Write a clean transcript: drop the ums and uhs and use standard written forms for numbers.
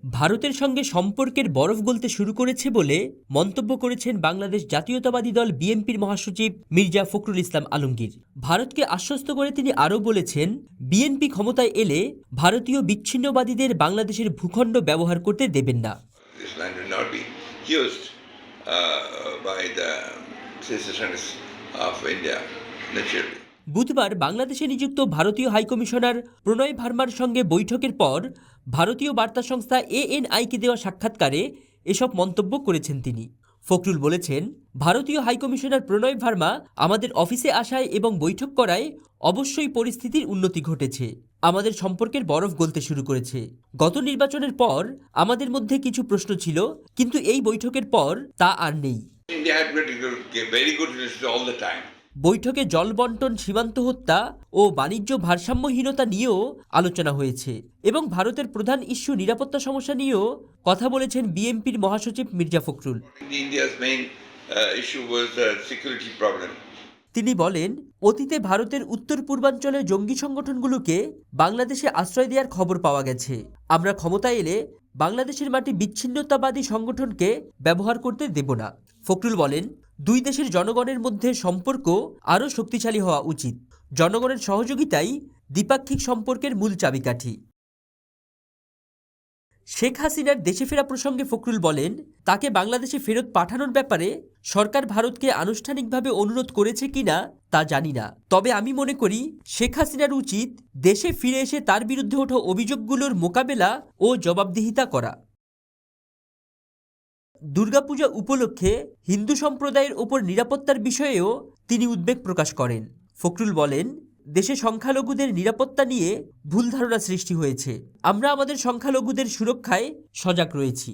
ভারতের সঙ্গে সম্পর্কের বরফ গলতে শুরু করেছে বলে মন্তব্য করেছেন বাংলাদেশ জাতীয়তাবাদী দল বিএনপির মহাসচিব মির্জা ফখরুল ইসলাম আলমগীর। ভারতকে আশ্বস্ত করে তিনি আরও বলেছেন, বিএনপি ক্ষমতায় এলে ভারতীয় বিচ্ছিন্নবাদীদের বাংলাদেশের ভূখণ্ড ব্যবহার করতে দেবেন না। বুধবার বাংলাদেশে নিযুক্ত ভারতীয় হাইকমিশনার প্রণয় ভার্মার সঙ্গে বৈঠকের পর ভারতীয় বার্তা সংস্থা ANI-কে দেওয়া সাক্ষাৎকারে এসব মন্তব্য করেছেন তিনি। ফখরুল বলেছেন, ভারতীয় হাইকমিশনার প্রণয় ভার্মা আমাদের অফিসে আসায় এবং বৈঠক করায় অবশ্যই পরিস্থিতির উন্নতি ঘটেছে। আমাদের সম্পর্কের বরফ গলতে শুরু করেছে। গত নির্বাচনের পর আমাদের মধ্যে কিছু প্রশ্ন ছিল, কিন্তু এই বৈঠকের পর তা আর নেই। বৈঠকে জলবন্টন, সীমান্ত হত্যা ও বাণিজ্য ভারসাম্যহীনতা নিয়েও আলোচনা হয়েছে এবং ভারতের প্রধান ইস্যু নিরাপত্তা সমস্যা নিয়েও কথা বলেছেন বিএনপির মহাসচিব মির্জা ফখরুল। তিনি বলেন, অতীতে ভারতের উত্তর পূর্বাঞ্চলে জঙ্গি সংগঠনগুলোকে বাংলাদেশে আশ্রয় দেওয়ার খবর পাওয়া গেছে। আমরা ক্ষমতায় এলে বাংলাদেশের মাটি বিচ্ছিন্নতাবাদী সংগঠনকে ব্যবহার করতে দেব না। ফখরুল বলেন, দুই দেশের জনগণের মধ্যে সম্পর্ক আরও শক্তিশালী হওয়া উচিত। জনগণের সহযোগিতাই দ্বিপাক্ষিক সম্পর্কের মূল চাবিকাঠি। শেখ হাসিনার দেশে ফেরা প্রসঙ্গে ফখরুল বলেন, তাকে বাংলাদেশে ফেরত পাঠানোর ব্যাপারে সরকার ভারতকে আনুষ্ঠানিকভাবে অনুরোধ করেছে কিনা তা জানি না, তবে আমি মনে করি শেখ হাসিনার উচিত দেশে ফিরে এসে তার বিরুদ্ধে ওঠা অভিযোগগুলোর মোকাবেলা ও জবাবদিহিতা করা। দুর্গাপূজা উপলক্ষে হিন্দু সম্প্রদায়ের ওপর নিরাপত্তার বিষয়েও তিনি উদ্বেগ প্রকাশ করেন। ফখরুল বলেন, দেশে সংখ্যালঘুদের নিরাপত্তা নিয়ে ভুল ধারণা সৃষ্টি হয়েছে। আমরা আমাদের সংখ্যালঘুদের সুরক্ষায় সজাগ রয়েছি।